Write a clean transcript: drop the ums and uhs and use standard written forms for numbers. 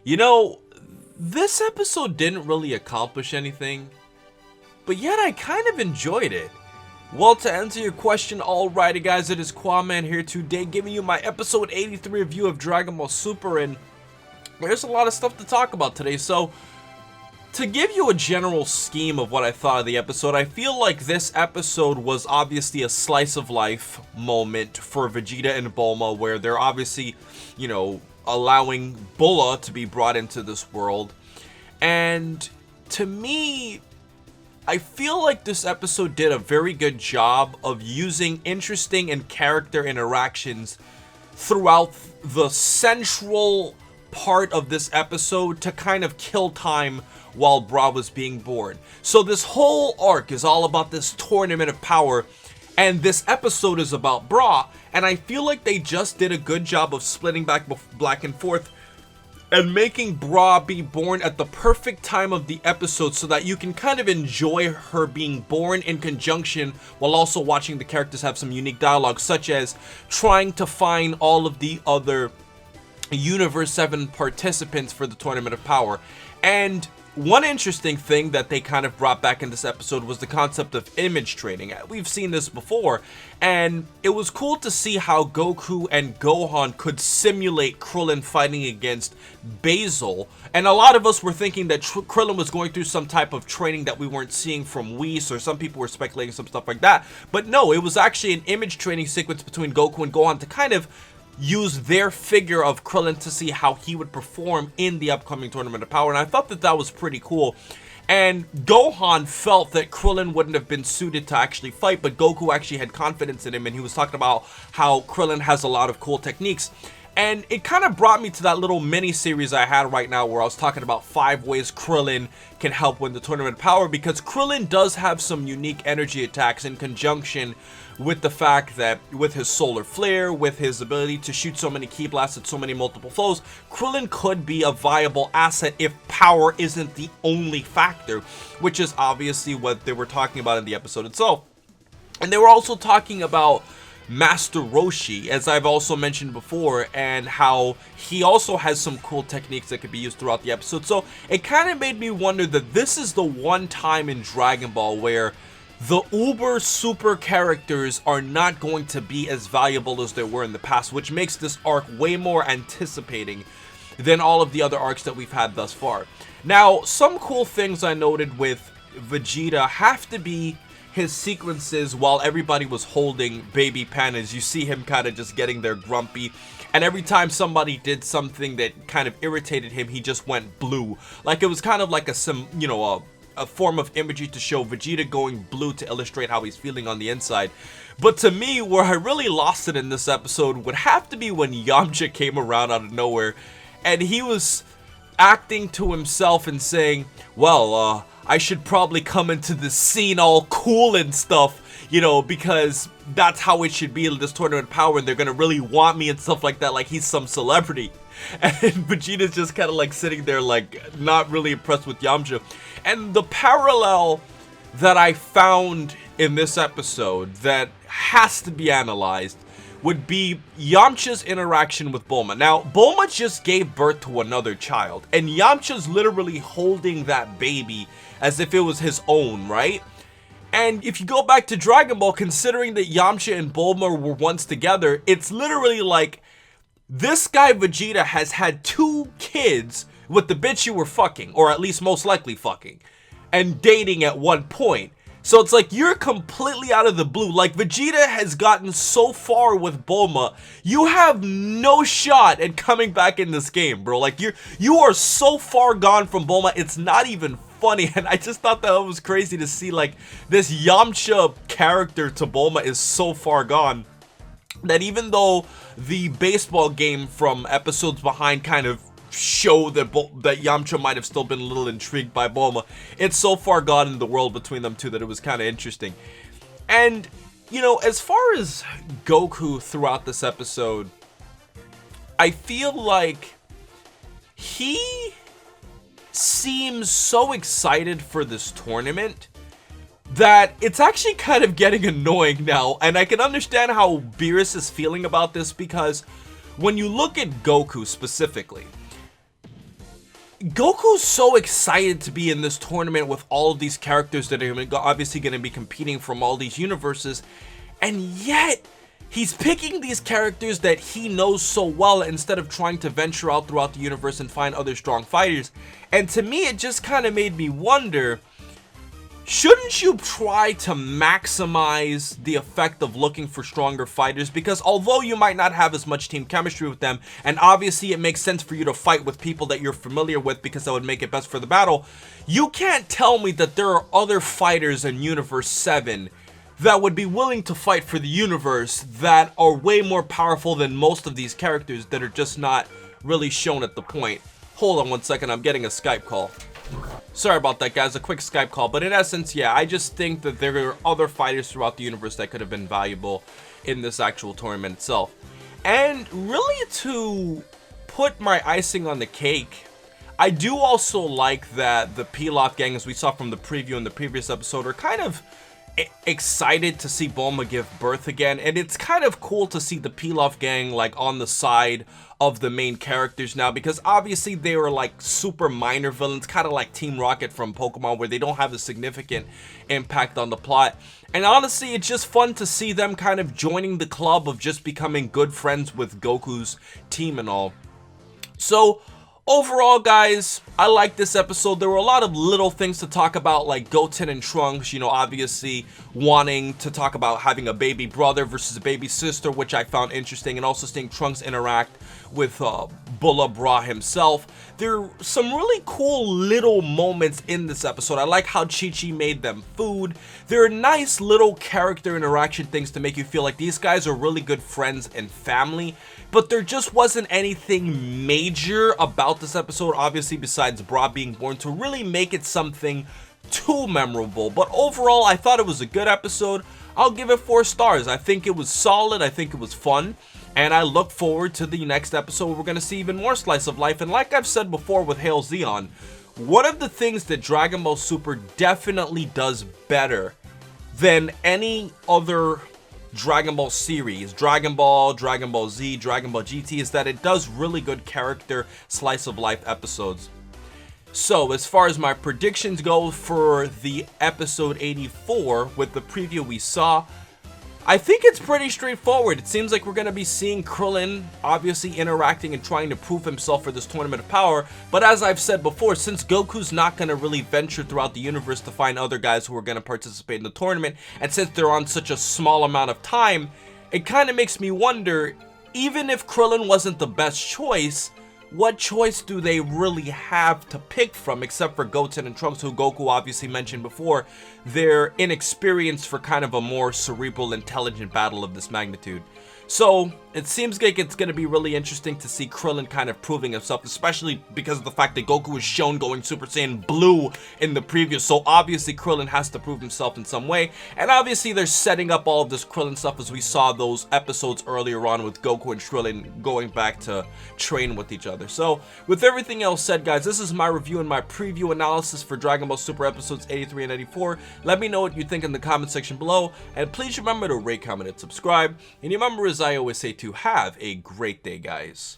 You know, this episode didn't really accomplish anything, but yet I kind of enjoyed it. Well, to answer your question, alrighty guys, it is Quaman here today giving you my episode 83 review of Dragon Ball Super, and there's a lot of stuff to talk about today. So, to give you a general scheme of what I thought of the episode, I feel like this episode was obviously a slice of life moment for Vegeta and Bulma, where they're obviously, allowing Bulla to be brought into this world. And to me, I feel like this episode did a very good job of using interesting and character interactions throughout the central part of this episode to kind of kill time while Bra was being born. So this whole arc is all about this tournament of power, and this episode is about Bra, and I feel like they just did a good job of splitting back and forth and making Bra be born at the perfect time of the episode so that you can kind of enjoy her being born in conjunction while also watching the characters have some unique dialogue, such as trying to find all of the other Universe 7 participants for the Tournament of Power. And one interesting thing that they kind of brought back in this episode was the concept of image training. We've seen this before, and it was cool to see how Goku and Gohan could simulate Krillin fighting against Basil. And a lot of us were thinking that Krillin was going through some type of training that we weren't seeing from Whis, or some people were speculating some stuff like that. But no, it was actually an image training sequence between Goku and Gohan to kind of use their figure of Krillin to see how he would perform in the upcoming Tournament of Power, and I thought that that was pretty cool. And Gohan felt that Krillin wouldn't have been suited to actually fight, but Goku actually had confidence in him, and he was talking about how Krillin has a lot of cool techniques. And it kind of brought me to that little mini-series I had right now where I was talking about 5 ways Krillin can help win the Tournament of Power, because Krillin does have some unique energy attacks in conjunction with the fact that with his solar flare, with his ability to shoot so many ki blasts at so many multiple flows, Krillin could be a viable asset if power isn't the only factor, which is obviously what they were talking about in the episode itself. And they were also talking about Master Roshi, as I've also mentioned before, and how he also has some cool techniques that could be used throughout the episode. So it kind of made me wonder that this is the one time in Dragon Ball where the uber super characters are not going to be as valuable as they were in the past, which makes this arc way more anticipating than all of the other arcs that we've had thus far. Now, some cool things I noted with Vegeta have to be his sequences while everybody was holding baby pandas. You see him kind of just getting there grumpy, and every time somebody did something that kind of irritated him, he just went blue. Like it was kind of like a form of imagery to show Vegeta going blue to illustrate how he's feeling on the inside. But to me, where I really lost it in this episode would have to be when Yamcha came around out of nowhere, and he was acting to himself and saying, well, I should probably come into this scene all cool and stuff, because that's how it should be in this Tournament of Power, and they're gonna really want me and stuff like that, like he's some celebrity. And Vegeta's just kind of like sitting there like not really impressed with Yamcha. And the parallel that I found in this episode that has to be analyzed would be Yamcha's interaction with Bulma. Now, Bulma just gave birth to another child, and Yamcha's literally holding that baby as if it was his own, right? And if you go back to Dragon Ball, considering that Yamcha and Bulma were once together, it's literally like this guy Vegeta has had 2 kids with the bitch you were fucking, or at least most likely fucking, and dating at one point. So it's like you're completely out of the blue. Like Vegeta has gotten so far with Bulma, you have no shot at coming back in this game, bro. Like you are so far gone from Bulma, it's not even funny. And I just thought that was crazy to see, like, this Yamcha character to Bulma is so far gone that even though the baseball game from episodes behind kind of show that Yamcha might have still been a little intrigued by Bulma, it's so far gone in the world between them two that it was kind of interesting. And, as far as Goku throughout this episode, I feel like he seems so excited for this tournament that it's actually kind of getting annoying now. And I can understand how Beerus is feeling about this, because when you look at Goku specifically, Goku's so excited to be in this tournament with all of these characters that are obviously going to be competing from all these universes, and yet he's picking these characters that he knows so well instead of trying to venture out throughout the universe and find other strong fighters. And to me, it just kind of made me wonder, shouldn't you try to maximize the effect of looking for stronger fighters? Because although you might not have as much team chemistry with them, and obviously it makes sense for you to fight with people that you're familiar with because that would make it best for the battle, you can't tell me that there are other fighters in Universe 7 that would be willing to fight for the universe that are way more powerful than most of these characters that are just not really shown at the point. Hold on one second, I'm getting a Skype call. Sorry about that, guys, a quick Skype call, but in essence, yeah, I just think that there are other fighters throughout the universe that could have been valuable in this actual tournament itself. And really, to put my icing on the cake, I do also like that the Pilaf gang, as we saw from the preview in the previous episode, are kind of excited to see Bulma give birth again, and it's kind of cool to see the Pilaf gang like on the side of the main characters now, because obviously they were like super minor villains, kind of like Team Rocket from Pokemon, where they don't have a significant impact on the plot. And honestly, it's just fun to see them kind of joining the club of just becoming good friends with Goku's team and all. So overall, guys, I like this episode. There were a lot of little things to talk about, like Goten and Trunks, you know, obviously wanting to talk about having a baby brother versus a baby sister, which I found interesting, and also seeing Trunks interact with Bulla Bra himself. There are some really cool little moments in this episode. I like how Chi-Chi made them food. There are nice little character interaction things to make you feel like these guys are really good friends and family, but there just wasn't anything major about this episode, obviously, besides Bra being born, to really make it something too memorable. But overall, I thought it was a good episode. I'll give it 4 stars. I think it was solid. I think it was fun. And I look forward to the next episode where we're going to see even more Slice of Life. And like I've said before with Hail Zeon, one of the things that Dragon Ball Super definitely does better than any other Dragon Ball series, Dragon Ball Z, Dragon Ball GT, is that it does really good character Slice of Life episodes. So as far as my predictions go for the episode 84 with the preview we saw, I think it's pretty straightforward. It seems like we're going to be seeing Krillin obviously interacting and trying to prove himself for this Tournament of Power. But as I've said before, since Goku's not going to really venture throughout the universe to find other guys who are going to participate in the tournament, and since they're on such a small amount of time, it kind of makes me wonder, even if Krillin wasn't the best choice, what choice do they really have to pick from, except for Goten and Trunks, who Goku obviously mentioned before, they're inexperienced for kind of a more cerebral, intelligent battle of this magnitude. So it seems like it's going to be really interesting to see Krillin kind of proving himself, especially because of the fact that Goku was shown going Super Saiyan Blue in the preview. So obviously Krillin has to prove himself in some way. And obviously they're setting up all of this Krillin stuff as we saw those episodes earlier on with Goku and Krillin going back to train with each other. So with everything else said, guys, this is my review and my preview analysis for Dragon Ball Super episodes 83 and 84. Let me know what you think in the comment section below. And please remember to rate, comment, and subscribe. And remember, as I always say, to have a great day, guys.